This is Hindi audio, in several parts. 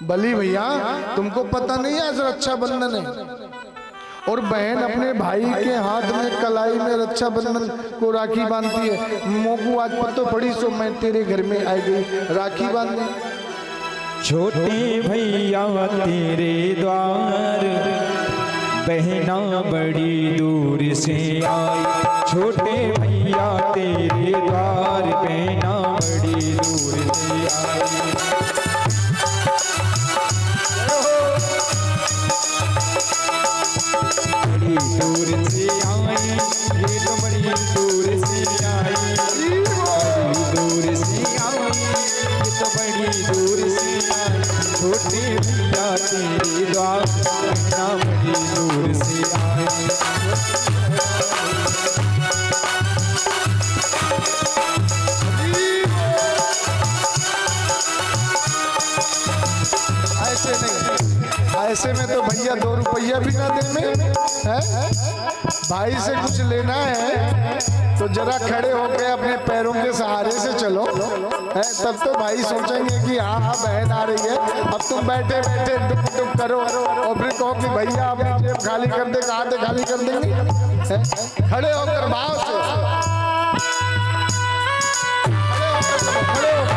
बली भैया तुमको पता नहीं है आज रक्षाबंधन है और बहन अपने भाई के हाथ में कलाई में रक्षाबंधन को राखी बांधती है। मोकू आज पतो पड़ी सो मैं तेरे घर में आई गई राखी बांधने। छोटे भैया तेरे द्वार बहना बड़ी दूर से आई। छोटे भैया तेरे द्वार बहना बड़ी दूर से आई। बड़ी दूर से आई ये तो बड़ी दूर से आई। बड़ी दूर से आई ये तो बड़ी दूर से आई। छोटे भैया तेरे द्वार बहना बड़ी दूर से आई। ऐसे नहीं, ऐसे में तो भैया 2 रुपया भी ना दे में है? भाई से कुछ लेना है तो जरा खड़े होकर अपने पैरों के सहारे से चलो है, तब तो भाई सोचेंगे कि हाँ हाँ बहन आ रही है। अब तुम बैठे बैठे डुक डुक करो और फिर कहो कि भैया अपनी जेब खाली कर दे, कहाँ से खाली कर देंगे है? खड़े होकर भाव से खड़े हो।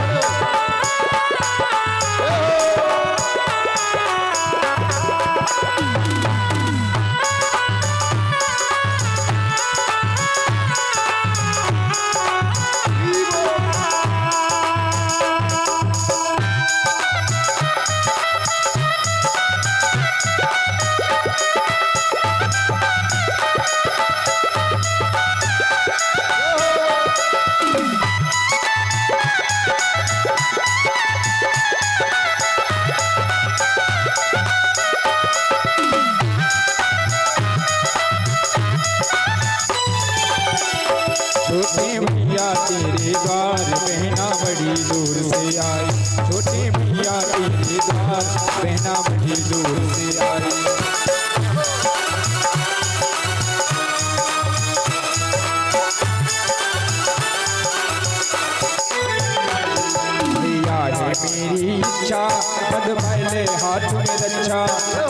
छोटे भैया तेरे द्वार बहना बड़ी दूर से आई। छोटे भैया तेरे द्वार बहना बड़ी दूर से आई। भैया है मेरी इच्छा पद पहले हाथ में रक्षा।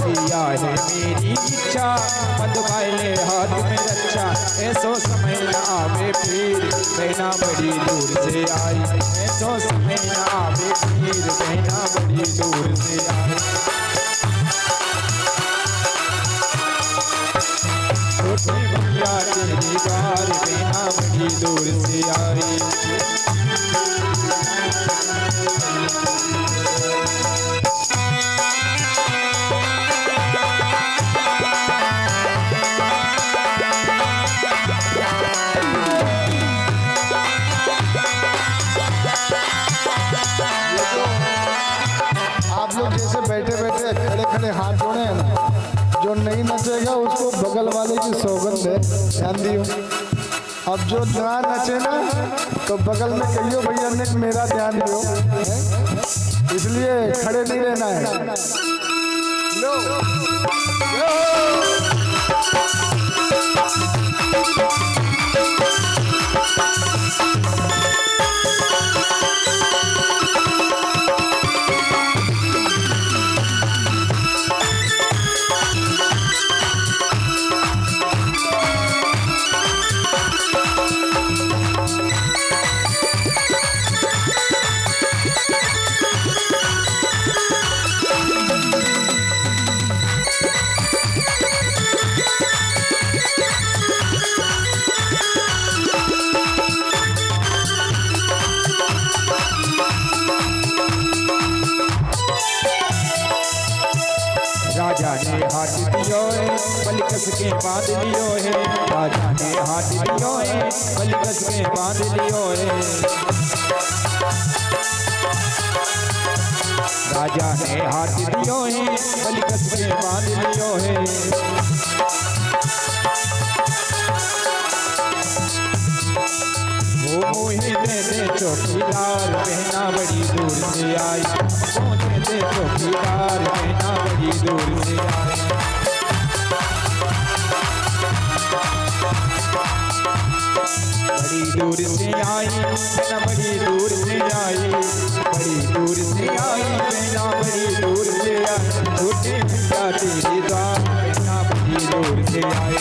भैया है मेरी इच्छा पद पहले हाथ में रक्षा। ऐसो समय न आवे फिर बहना बड़ी दूर से आई। ऐसो समय न आवे फिर बहना बड़ी दूर से आई। छोटे भैया तेरी द्वार बहना बड़ी दूर से आई। आप लोग जैसे बैठे बैठे खड़े खड़े हाथ जोड़े हैं ना, जो नहीं नचेगा उसको बगल वाले की सौगंध है, ध्यान दियो। अब जो ना नचे ना तो बगल में कहियो भैया ने मेरा ध्यान दियो, इसलिए खड़े नहीं रहना है। लो राजा ने हाथ दियो है बलि कस के बांध लियो है। राजा ने हाथ दियो है बलि कस के बांध लियो है। राजा ने हाथ दियो है बलि कस के बांध लियो है। वो मोहे दे दे चौकीदार बहना बड़ी दूर से आई। मोहे दे चौकीदार बहना बड़ी दूर से आई। बड़ी दूर से आई बहना बड़ी दूर से आई। बड़ी दूर से आई बहना बड़ी दूर मैया तेरे द्वार मैना बड़ी दूर से आए।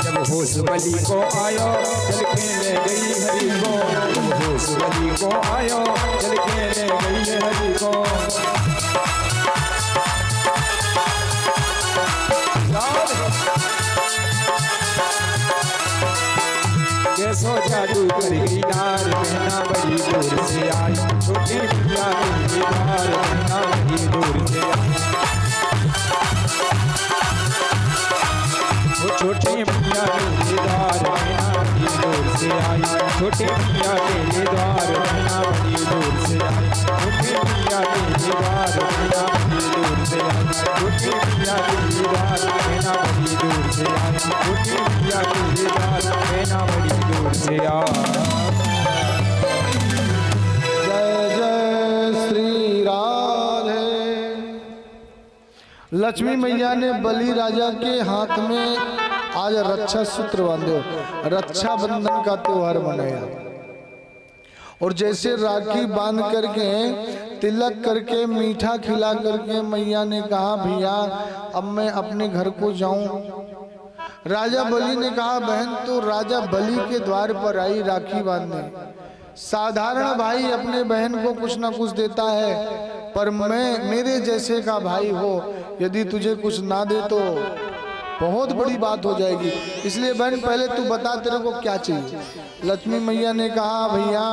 जब होश बली को आयो चल के ले गई हरि को, जब होश बली को आयो चल के ले गई हरि को। कैसो जादू कर गई नार मैना बड़ी दूर से आई, छोटी मैया तेरी नार मैना बड़ी दूर से आई। छोटे मैया तेरे द्वार मैना बड़ी दूर से आई, छोटे मैया तेरे द्वार मैना बड़ी दूर से आई, छोटे मैया तेरे द्वार मैना बड़ी दूर से आई, छोटे मैया तेरे द्वार मैना बड़ी दूर से आई, छोटे मैया तेरे द्वार मैना बड़ी दूर से आई। जय जय श्री राधे। लक्ष्मी मैया ने बलि राजा के हाथ में आज रक्षा सूत्र बांधे, रक्षा बंधन का त्योहार मनाया। और जैसे राखी बांध करके तिलक करके मीठा खिला करके मैया ने कहा भैया अब मैं अपने घर को जाऊं। राजा बलि ने कहा बहन तो राजा बलि के द्वार पर आई राखी बांधने। साधारण भाई अपने बहन को कुछ ना कुछ देता है, पर मैं मेरे जैसे का भाई हो यदि तुझे कुछ ना दे तो बहुत बड़ी बात हो जाएगी। इसलिए बहन पहले तू बता तेरे को क्या चाहिए। लक्ष्मी मैया ने कहा भैया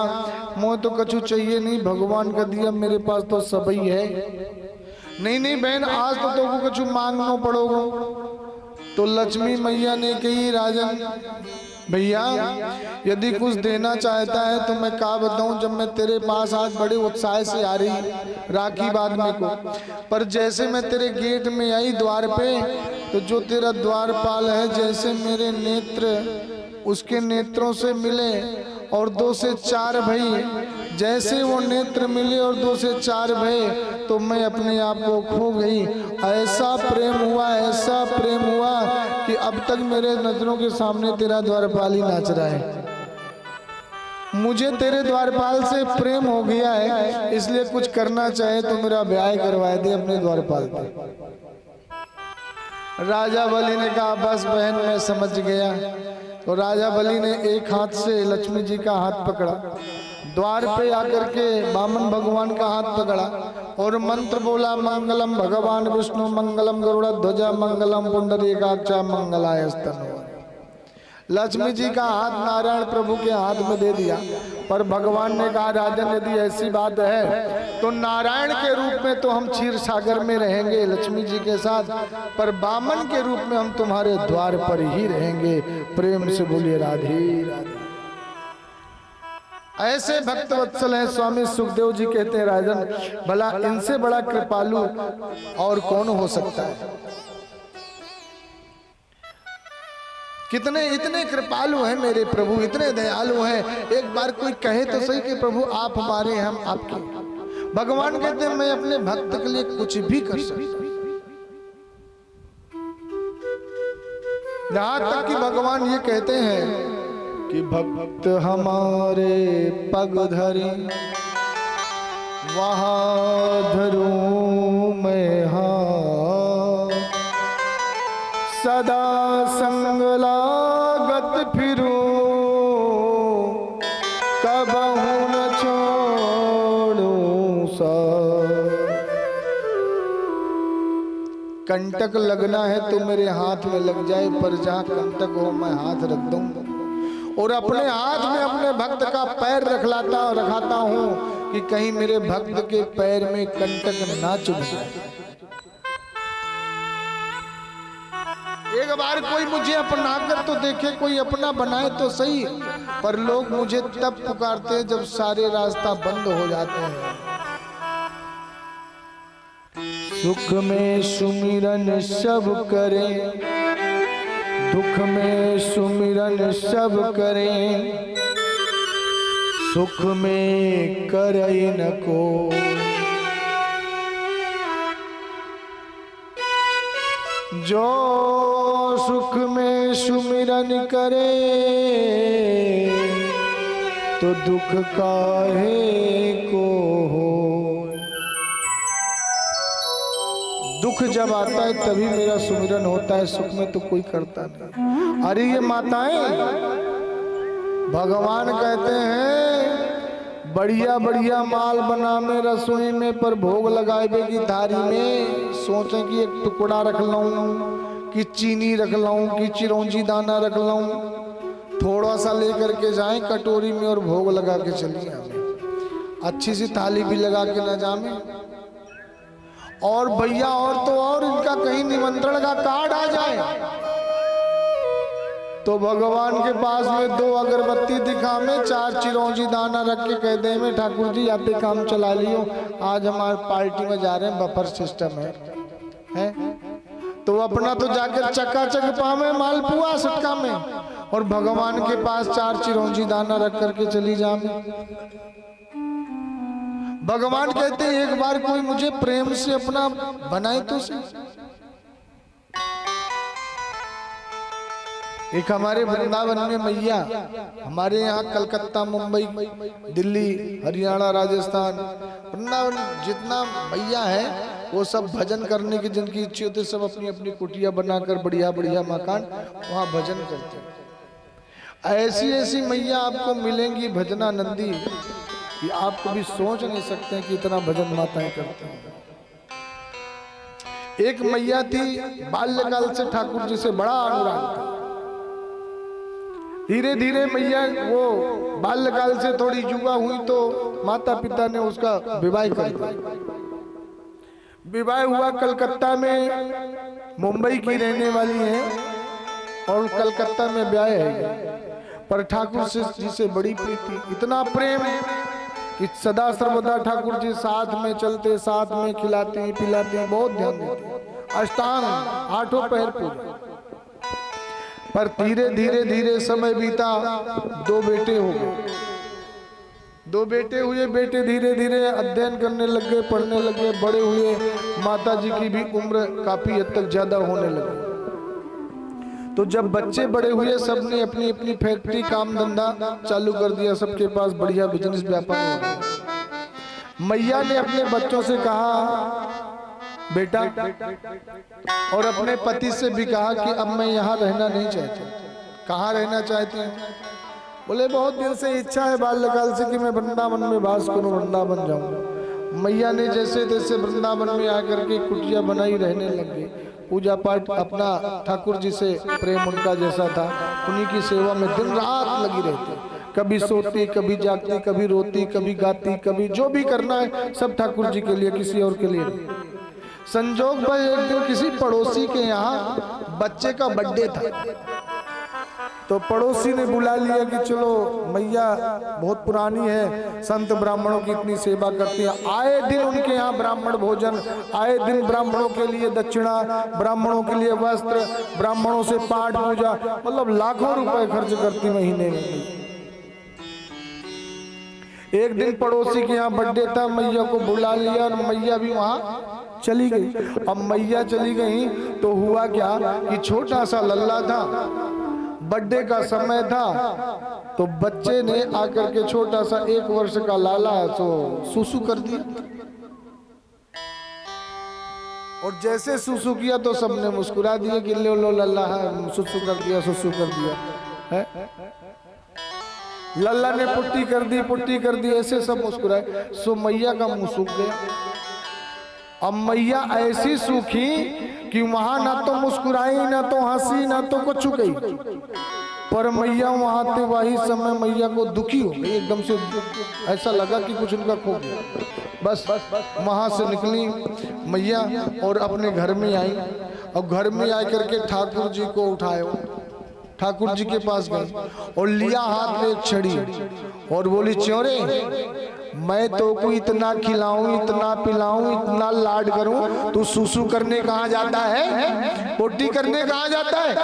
मोह तो कछु चाहिए नहीं, भगवान का दिया मेरे पास तो सब ही है। नहीं नहीं बहन आज तो तुमको कछु मांगना पड़ोगा। तो लक्ष्मी मैया ने कही राजन भैया यदि कुछ देना चाहता है तो मैं क्या बताऊं, जब मैं तेरे पास आज बड़े उत्साह से आ रही राखी बांधने को, पर जैसे मैं तेरे गेट में आई द्वार पे तो जो तेरा द्वारपाल है जैसे मेरे नेत्र उसके नेत्रों से मिले और 2 से 4 भई, जैसे वो नेत्र मिले और 2 से 4 भये तो मैं अपने आप को खो गई। ऐसा प्रेम हुआ, ऐसा प्रेम हुआ कि अब तक मेरे नजरों के सामने तेरा द्वारपाल ही नाच रहा है। मुझे तेरे द्वारपाल से प्रेम हो गया है, इसलिए कुछ करना चाहे तो मेरा ब्याह करवा दे अपने द्वारपाल पे। राजा बलि ने कहा बस बहन मैं समझ गया। तो राजा बलि ने एक हाथ से लक्ष्मी जी का हाथ पकड़ा, द्वार पे आकर के वामन भगवान का हाथ पकड़ा और मंत्र बोला मंगलम भगवान विष्णु मंगलम गरुड़ ध्वजा मंगलम पुंडरीकाक्षा मंगलाय स्तनु। लक्ष्मी जी का हाथ नारायण प्रभु के हाथ में दे दिया, पर भगवान ने कहा राजन यदि ऐसी बात है तो नारायण के रूप में तो हम क्षीर सागर में रहेंगे लक्ष्मी जी के साथ, पर बामन के रूप में हम तुम्हारे द्वार पर ही रहेंगे। प्रेम से बोलिए राधे राधे। ऐसे भक्त वत्सल हैं स्वामी सुखदेव जी कहते हैं राजन भला इनसे बड़ा कृपालु और कौन हो सकता है। कितने इतने कृपालु हैं मेरे प्रभु, इतने दयालु हैं। एक बार कोई कहे तो सही कि प्रभु आप हमारे हैं हम आपके। भगवान कहते हैं मैं अपने भक्त के लिए कुछ भी कर सकता हूं। यहां तक कि भगवान ये कहते हैं कि भक्त हमारे पग धरे वहां धरूं मैं हाथ, सदा संग लागत फिरूं कबहू न छोड़ूं साथ। कंटक लगना है तो मेरे हाथ में लग जाए, पर जहाँ कंटक हो मैं हाथ रख दूं और अपने हाथ में अपने भक्त का पैर रखाता हूँ कि कहीं मेरे भक्त के पैर में कंटक ना चुभ जाए। एक बार कोई मुझे अपना कर तो देखे, कोई अपना बनाए तो सही, पर लोग मुझे तब पुकारते हैं जब सारे रास्ता बंद हो जाते हैं। सुख में सुमिरन सब करें, दुख में सुमिरन सब करें, सुख में करई न को। जो सुख में सुमिरन करे तो दुख काहे को हो। दुख जब आता है तभी मेरा सुमिरन होता है, सुख में तो कोई करता नहीं। अरे ये माताएं, भगवान कहते हैं बढ़िया बढ़िया माल बना में रसोई में, पर भोग लगाए की थारी में सोचें कि एक टुकड़ा रख लूं, कि चीनी रख लूं, कि चिरौंजी दाना रख लूं, थोड़ा सा लेकर के जाएं कटोरी में और भोग लगा के चलिए आवे, अच्छी सी थाली भी लगा के न जामे। और भैया और तो और इनका कहीं निमंत्रण का कार्ड आ जाए तो भगवान के पास में 2 अगरबत्ती दिखा में, 4 चिरौंजी दाना रख के कह दे में ठाकुर जी आप ही काम चला लियो, आज हमारे पार्टी में जा रहे हैं, बफर सिस्टम है? तो अपना तो जाकर चकाचक पावे मालपुआ सटका में, और भगवान के पास 4 चिरौंजी दाना रख करके चली जामे। भगवान कहते हैं एक बार कोई मुझे प्रेम से अपना बनाए तो सही। एक हमारे वृंदावन में मैया, हमारे यहाँ कलकत्ता, मुंबई, दिल्ली, हरियाणा, राजस्थान, वृंदावन जितना मैया है वो सब भजन करने की जिनकी इच्छा होती है, सब अपनी अपनी कुटिया बनाकर बढ़िया बढ़िया मकान वहाँ भजन करते हैं। ऐसी ऐसी मैया आपको मिलेंगी भजनानंदी कि आप कभी सोच नहीं सकते कि इतना भजन माताएं करते हैं। एक मैया थी, बाल्यकाल से ठाकुर जी से बड़ा अनुराग था। धीरे धीरे मैया वो बाल्यकाल से थोड़ी युवा हुई तो माता पिता ने उसका विवाह कर दिया। विवाह हुआ कलकत्ता में, मुंबई की रहने वाली है और कलकत्ता में ब्याह है, पर ठाकुर जी से बड़ी प्रीति, इतना प्रेम कि सदा सर्वदा ठाकुर जी साथ में चलते, साथ में खिलाते हैं पिलाते हैं, बहुत ध्यान देते हैं, अष्टांग 8 पहर पूजा। पर धीरे धीरे धीरे समय बीता, 2 बेटे हो गए, 2 बेटे हुए। बेटे धीरे धीरे अध्ययन करने लग गए, पढ़ने लगे, बड़े हुए, माता जी की भी उम्र काफी हद तक ज्यादा होने लगी। तो जब बच्चे बड़े हुए, सबने अपनी अपनी फैक्ट्री काम धंधा चालू कर दिया, सबके पास बढ़िया बिजनेस व्यापार हो गया। मैया ने अपने बच्चों से कहा बेटा, और अपने पति से भी कहा कि अब मैं यहाँ रहना नहीं चाहती। कहाँ रहना चाहती हैं? बोले बहुत दिन से इच्छा है बाल्यकाल से कि मैं वृंदावन में वास करूं, वृंदावन जाऊं। मैया ने जैसे तैसे वृंदावन में आकर के कुटिया बनाई, रहने लग गई, पूजा पाठ अपना, ठाकुर जी से प्रेम उनका जैसा था, उन्हीं की सेवा में दिन रात लगी रहती, कभी सोती, कभी जागती, कभी रोती, कभी गाती, कभी जो भी करना है सब ठाकुर जी के लिए, किसी और के लिए नहीं। संजोग भाई एक दिन किसी पड़ोसी के यहाँ बच्चे का बर्थडे था, तो पड़ोसी ने बुला लिया कि चलो मैया बहुत पुरानी है, संत ब्राह्मणों की इतनी सेवा करती है, आए दिन उनके यहाँ ब्राह्मण भोजन, आए दिन ब्राह्मणों के लिए दक्षिणा, ब्राह्मणों के लिए वस्त्र, ब्राह्मणों से पाठ पूजा, मतलब लाखों रुपए खर्च करती महीने में। एक दिन पड़ोसी के यहाँ बर्थडे था, मैया को बुला लिया और मैया भी वहां चली गई। अब मैया चली गई तो हुआ क्या कि छोटा सा लल्ला था, बर्थडे का समय था, तो बच्चे ने आकर के छोटा सा 1 वर्ष का लाला तो सुसु कर दिया, और जैसे सुसु किया तो सबने मुस्कुरा दिया कि लो लो लल्ला है, सुसु कर दिया, सुसु कर दिया है। लल्ला ने पुट्टी कर दी, पुट्टी कर दी, ऐसे सब मुस्कुराए। सो मैया का मुंह सूख गया। अब मैया ऐसी सूखी कि वहां ना तो मुस्कुराई, ना तो हंसी, ना तो कुछ गई, पर मैया वहां थे। वही समय मैया को दुखी हो गई, एकदम से ऐसा लगा कि कुछ उनका खो गया। बस वहां से निकली मैया और अपने घर में आई, और घर में आकर के ठाकुर जी को उठाए, ठाकुर जी के पास गए और लिया हाथ में एक छड़ी और बोली, च्योरे मैं तो को इतना खिलाऊं, इतना पिलाऊं, इतना लाड करूं, तू सुसु करने कहाँ जाता है, पोटी करने कहाँ जाता है।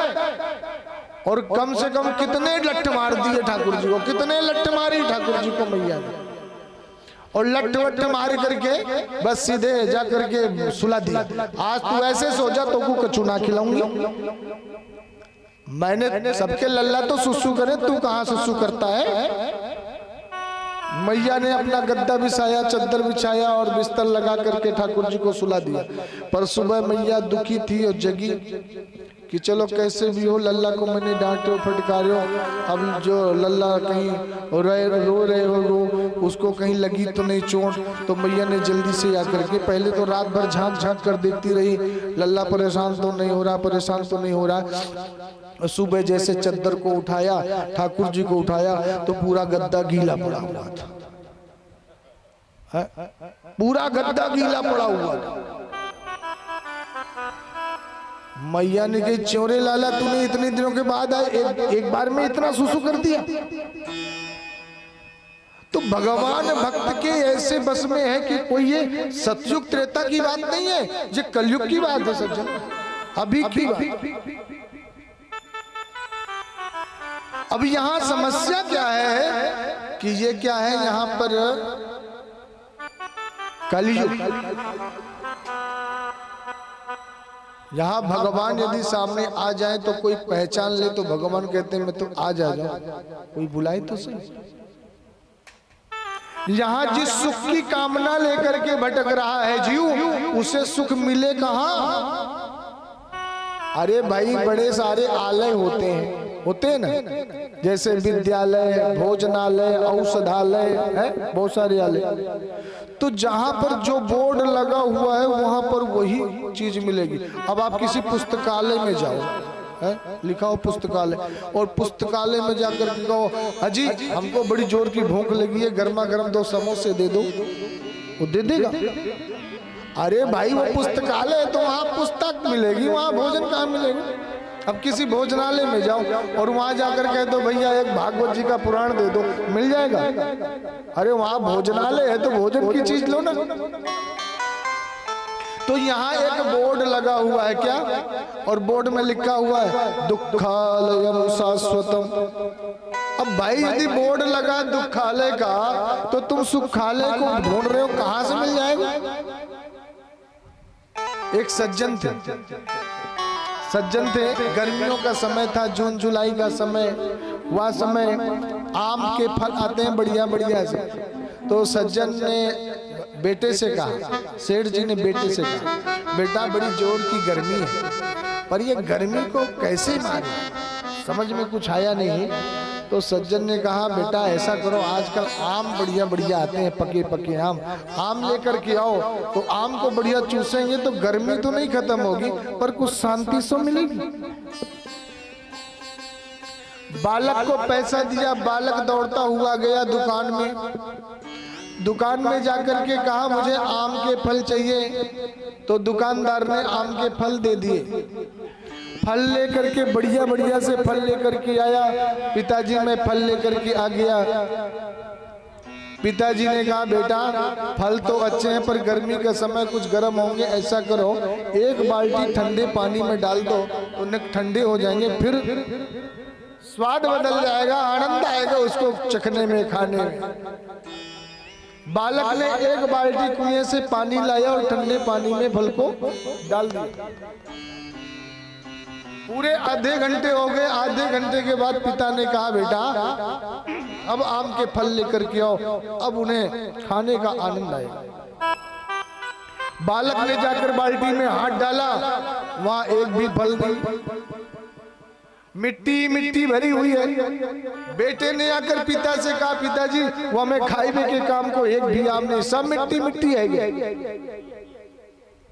और कम से कम कितने लट्ठ मार दिए ठाकुर जी को, कितने लट्ठ मारी ठाकुर जी को मैया ने, और लट्ठ वट्ठ मार करके बस सीधे जा करके सुला दिया। आज तू ऐसे सो जा, तो को कछु ना खिलाऊंगी। मैंने सबके लल्ला तो सुसु करे, तू कहाँ सुसु करता है? मैया ने अपना गद्दा बिछाया, चद्दर बिछाया और बिस्तर लगा करके ठाकुर जी को सुला दिया। पर सुबह मैया दुखी थी और जगी कि चलो कैसे भी हो, लल्ला को मैंने डांटो फटकारो, अब जो लल्ला कहीं रो रहे हो उसको कहीं लगी तो नहीं चोट। तो मैया ने जल्दी से आकर के पहले तो रात भर झांक झांक कर देखती रही, लल्ला परेशान तो नहीं हो रहा, परेशान तो नहीं हो रहा। सुबह जैसे चद्दर को उठाया, ठाकुर जी को उठाया तो पूरा गद्दा गीला पड़ा हुआ था, पूरा गद्दा गीला पड़ा हुआ था। मैया ने कही चोरे लाला तूने इतने दिनों के बाद एक बार में इतना सुसु कर दिया। तो भगवान भक्त के ऐसे बस में है कि कोई ये सतयुग त्रेता की बात नहीं है, ये कलयुग की बात है सज्जन, अभी की बात। अब यहाँ समस्या क्या है कि ये क्या है, यहाँ पर कलयुग, यहाँ भगवान यदि सामने आ जाए तो कोई पहचान ले तो भगवान कहते हैं मैं तो आ जाऊं, कोई बुलाए तो सही। यहाँ जिस सुख की कामना लेकर के भटक रहा है जीव, उसे सुख मिले कहाँ? अरे भाई बड़े सारे आलय होते हैं ना, जैसे विद्यालय, भोजनालय, औषधालय है, बहुत सारे आलय। तो जहां पर जो बोर्ड लगा हुआ है वहां पर वही चीज मिलेगी। अब आप किसी पुस्तकालय में जाओ, है लिखा हो पुस्तकालय, और पुस्तकालय में जाकर के कहो अजी हमको बड़ी जोर की भूख लगी है, गर्मा गर्म 2 समोसे दे दो, वो दे देगा। अरे भाई वो पुस्तकालय है तो वहां पुस्तक मिलेगी, वहां भोजन कहाँ मिलेगा? अब किसी भोजनालय में जाओ और वहां जाकर कह दो भैया एक भागवत जी का पुराण दे दो, मिल जाएगा? अरे वहां भोजनालय है तो भोजन की चीज लो ना। तो यहाँ एक बोर्ड लगा हुआ है क्या, और बोर्ड में लिखा हुआ है दुखालयम शाश्वतम। अब भाई यदि बोर्ड लगा दुखालय का तो तुम सुखालय को ढूंढ रहे हो, कहां से मिल जाएगा? एक सज्जन थे, गर्मियों का समय था, जून जुलाई का समय, वह समय आम के फल आते हैं बढ़िया बढ़िया से। तो सज्जन ने बेटे से कहा, सेठ जी ने बेटे से कहा बेटा बड़ी जोर की गर्मी है, पर ये गर्मी को कैसे मारे, समझ में कुछ आया नहीं। तो सज्जन ने कहा बेटा ऐसा करो, आजकल आम बढ़िया बढ़िया आते हैं, पके पके आम लेकर के आओ, तो आम को बढ़िया चूसेंगे तो गर्मी तो नहीं खत्म होगी पर कुछ शांति सो मिलेगी। बालक को पैसा दिया, बालक दौड़ता हुआ गया दुकान में जाकर के कहा मुझे आम के फल चाहिए, तो दुकानदार ने आम के फल दे दिए। फल लेकर के बढ़िया बढ़िया से फल लेकर के आया, पिताजी मैं फल लेकर के आ गया। पिताजी ने कहा बेटा फल तो अच्छे हैं पर गर्मी का समय कुछ गर्म होंगे, ऐसा करो 1 बाल्टी ठंडे पानी में डाल दो, उन्हें ठंडे हो जाएंगे, फिर स्वाद बदल जाएगा, आनंद आएगा उसको चखने में, खाने में। बालक ने 1 बाल्टी कुएं से पानी लाया और ठंडे पानी में फल को डाल दिया। पूरे आधे घंटे हो गए, आधे घंटे के बाद पिता ने कहा बेटा अब आम के फल लेकर के आओ, अब उन्हें खाने का आनंद आएगा। बालक ने जाकर बाल्टी में हाथ डाला, वहां एक भी फल नहीं, मिट्टी मिट्टी भरी हुई है। बेटे ने आकर पिता से कहा पिताजी वो हमें खाइबे के काम को एक भी आम नहीं, सब मिट्टी मिट्टी है।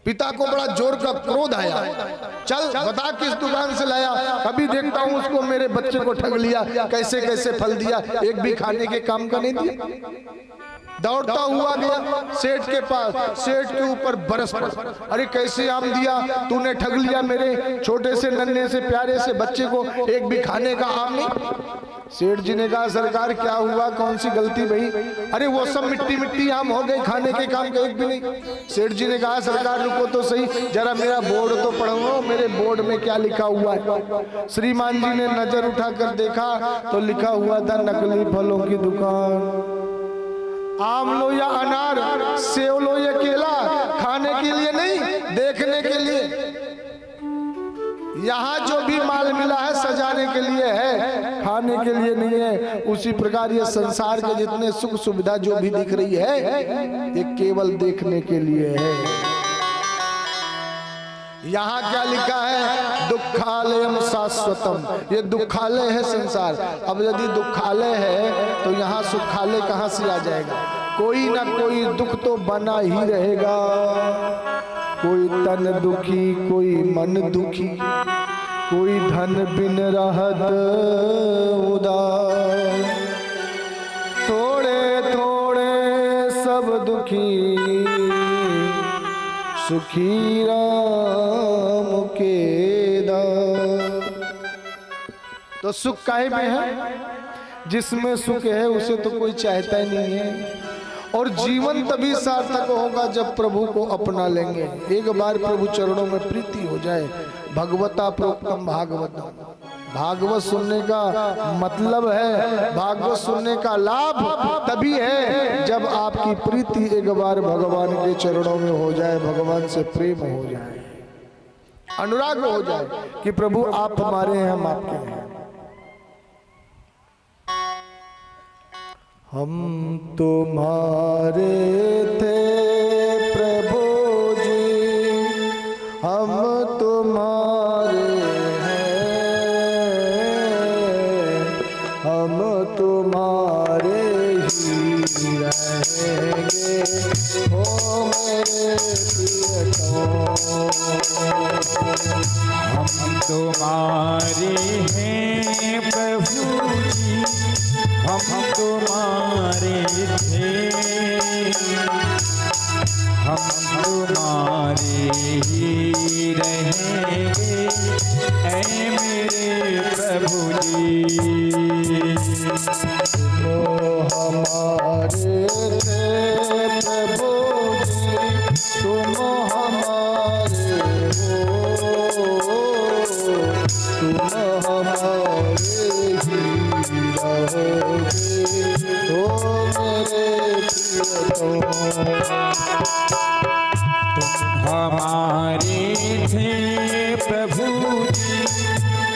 पिता को बड़ा जोर का क्रोध आया, चल बता किस दुकान से लाया, कभी देखता हूं उसको, मेरे बच्चे को ठग लिया, कैसे कैसे फल दिया, एक भी खाने के काम का नहीं दिया। दौड़ता हुआ गया सेठ के पास, सेठ के ऊपर बरस पड़ा, अरे कैसे आम दिया तूने, ठग लिया मेरे छोटे से नन्हे से प्यारे से बच्चे को, एक भी खाने का आम नहीं। सेठ जी ने कहा सरकार क्या हुआ, कौन सी गलती भई? अरे वो सब मिट्टी मिट्टी आम हो गए, खाने के काम का एक भी नहीं। सेठ जी ने कहा सरकार रुको तो सही, जरा मेरा बोर्ड तो पढ़ो, मेरे बोर्ड में क्या लिखा हुआ है। श्रीमान जी ने नजर उठाकर देखा तो लिखा हुआ था नकली फलों की दुकान, आम लो या अनार, सेव लो या केला, खाने के लिए नहीं देखने के लिए। यहाँ जो भी माल मिला है सजाने के लिए है, खाने के लिए नहीं है। उसी प्रकार ये संसार के जितने सुख सुविधा जो भी दिख रही है ये केवल देखने के लिए है। यहाँ क्या लिखा है? दुखालयम शाश्वतम। ये दुखालय है संसार। अब यदि दुखालय है तो यहाँ सुखालय कहाँ से आ जाएगा? कोई ना कोई दुख तो बना ही रहेगा। कोई तन दुखी, कोई मन दुखी, कोई धन बिन रहत उदार। थोड़े थोड़े सब दुखी, सुखी राम के दार। तो सुख काहे में है? जिसमें सुख है उसे तो कोई चाहता ही नहीं है। और जीवन तभी सार्थक होगा जब प्रभु को अपना लेंगे। एक बार प्रभु चरणों में प्रीति हो जाए। भगवता प्रोक्तम भागवतम। भागवत सुनने का मतलब है, भागवत सुनने का लाभ तभी है जब आपकी प्रीति एक बार भगवान के चरणों में हो जाए, भगवान से प्रेम हो जाए, अनुराग हो जाए कि प्रभु आप हमारे हैं, हम आपके हैं। हम तुम्हारे थे प्रभु जी, हम तुम्हारे तुम्हारे ही रहेंगे ओ मेरे प्रियतम। हम तुम्हारे हैं प्रभु जी, हम तुम्हारे थे, हम तुम्हारे ही रहेंगे ऐ मेरे प्रभु जी। तुम हमारे थे प्रभु जी, तुम हमारे हो, तुम हमारे ही रहोगे ओ मेरे प्रियतम। तुम हमारे थे प्रभु जी,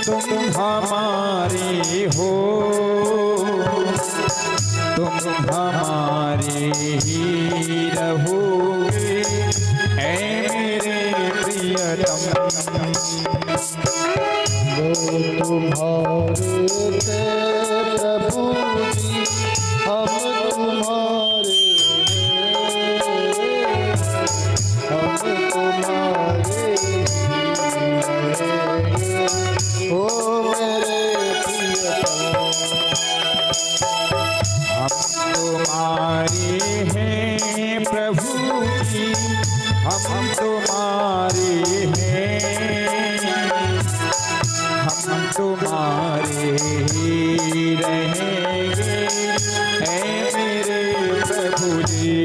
तुम हमारे हो, तुम हमारे ही रहोगे ऐ मेरे प्रियतम। वो तुम्हारे थे प्रभु जी, हम तुम्हारे हैं, हम तुम्हारे ओ मेरे प्रियतम। हम तुम्हारे हैं प्रभु जी, हम तुम्हारे हैं, हम तुम्हारे ही रहेंगे ऐ मेरे प्रभु जी।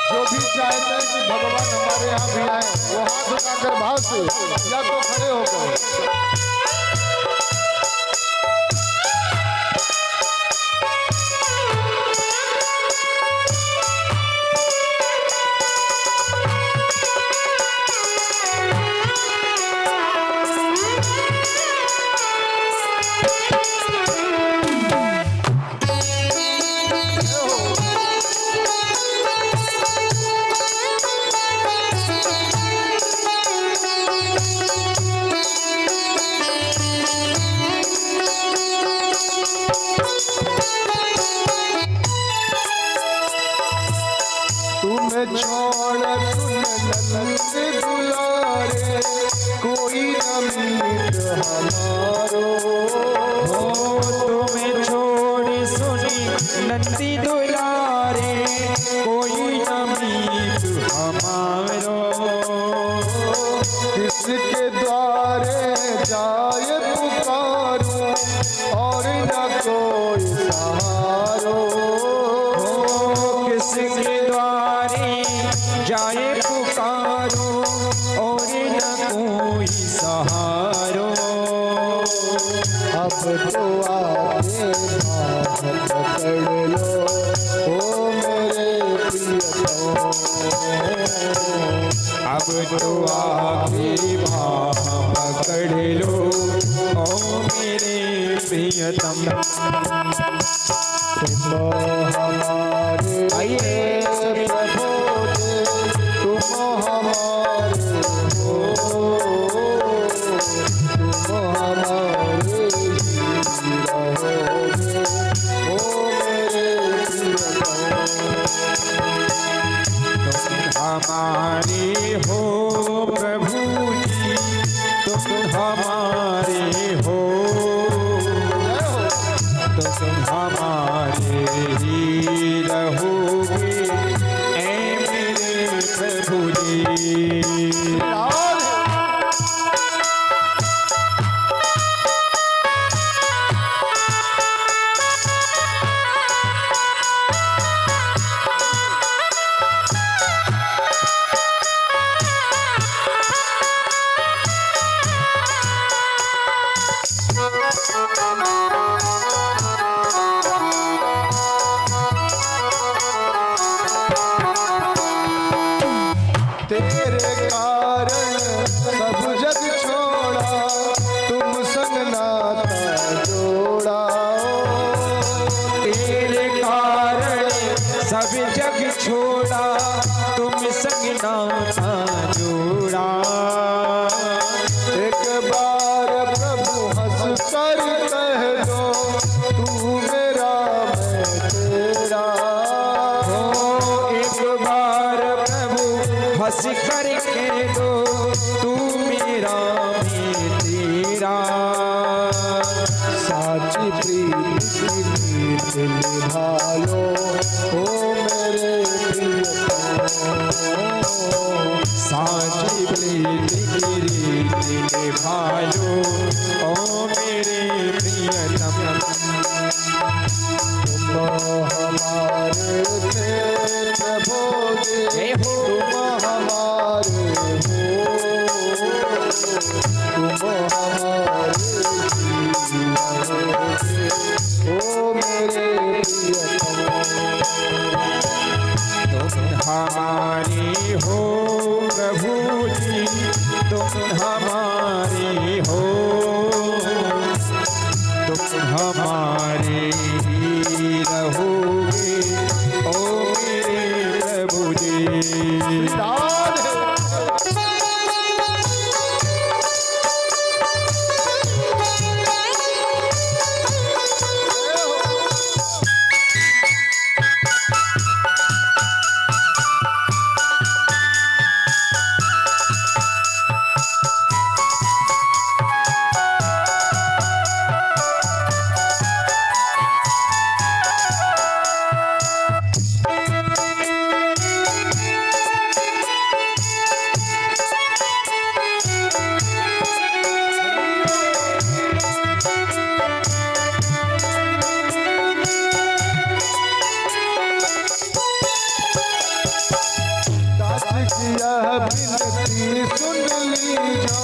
जो भी चाहते हैं कि भगवान हमारे यहाँ भी आए, वो हाथ उठाकर भाव से या तो खड़े होकर छोड़ सुन दुलारे, कोई न मीत हमारो। हो तुम्हें छोड़ सुनी नंदी दुलारे, कोई न मीत हमारो। किसके द्वारे जाए पुकारो, और न कोई सहारो। किसके द्वारे जाए पुकारो, और न कोई सहारो। अब तो आके बाह पकड़ लो ओ मेरे प्रियतम। अब तो आखिरी बाह पकड़ लो ओ मेरे प्रियतम। तुम हमारे आइए प्रभु जी, तुम हमारे हो, तुम हमारे ही रहोगे ओ मेरे प्रियतम। तुम हमारे हो प्रभु जी, तुम हमारे हो, तुम हमारे ही रहोगे ऐ मेरे प्रभु जी। तेरे कारण सब जग छोड़ा, तुम संग नाता जोड़ा। तेरे कारण सब जग छोड़ा, तुम संग नाता जोड़ा। एक बार प्रभु हंस कर कह दो, तू मेरा मैं तेरा। हो एक बार प्रभु हंस कर कह दो, तू मेरा मैं तेरा। साची प्रीति की नीत निभा लो ओ मेरे प्रियतम। साची प्रीति की रीत निभालो ओ मेरे प्रियतम। तुम हमारे थे प्रभु जी, जय हो। तुम हमारे हो, तुम हमारे ही रहोगे ओ मेरे प्रियतम। तुम हमारे हो प्रभु जी, तुम हमारे हो, तुम हमारे ही रहोगे ओ मेरे प्रभु जी। यह बिनती सुन लीजो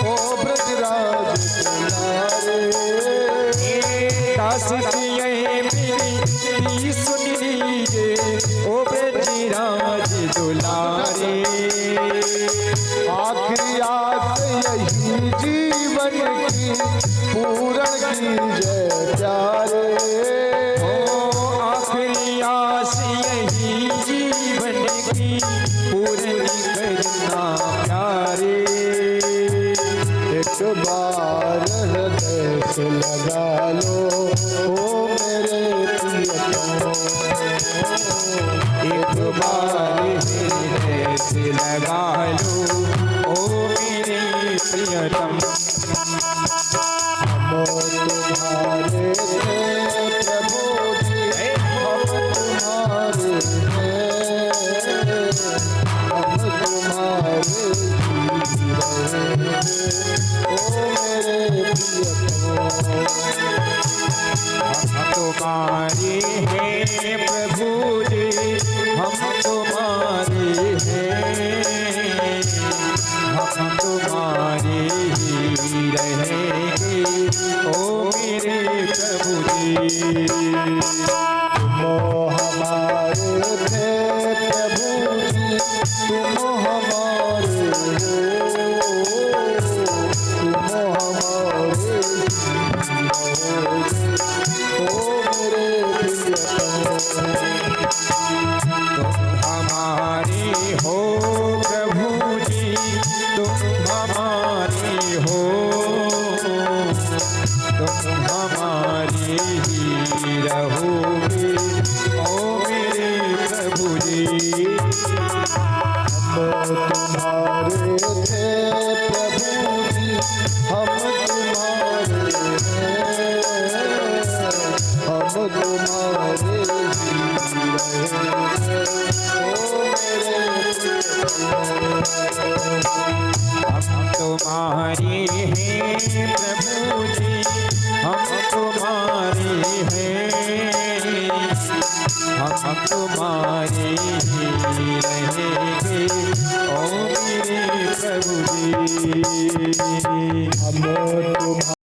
ओ ब्रजराज दुलारे। दास की ये मेरी सुन लीजिए ओ ब्रजराज दुलारे। आखिरी आस यही जीवन की पूर्ण कीजय प्यारे। ओ आखिरी आस यही जीवन की पूर्ण करना प्यारे। एक बार हृदय से लगा लो ओ मेरे प्रियतम। एक बार हृदय से लगा लो ओ मेरे प्रियतम। हम तुम्हारे थे प्रभु जी, हम तुम्हारे हैं, हम तुम्हारे ही रहेंगे ओ मेरे प्रियतम। हम तुम्हारे हैं प्रभु जी, हम तुम्हारे हैं, हम तुम्हारे ही रहेंगे ओ मेरे प्रभु जी। तुम हमारे थे प्रभु जी, हैं प्रभु जी, हम तुम्हारे हैं, हम तुम्हारे ही रहेंगे ओ मेरे प्रभु जी। हम तुम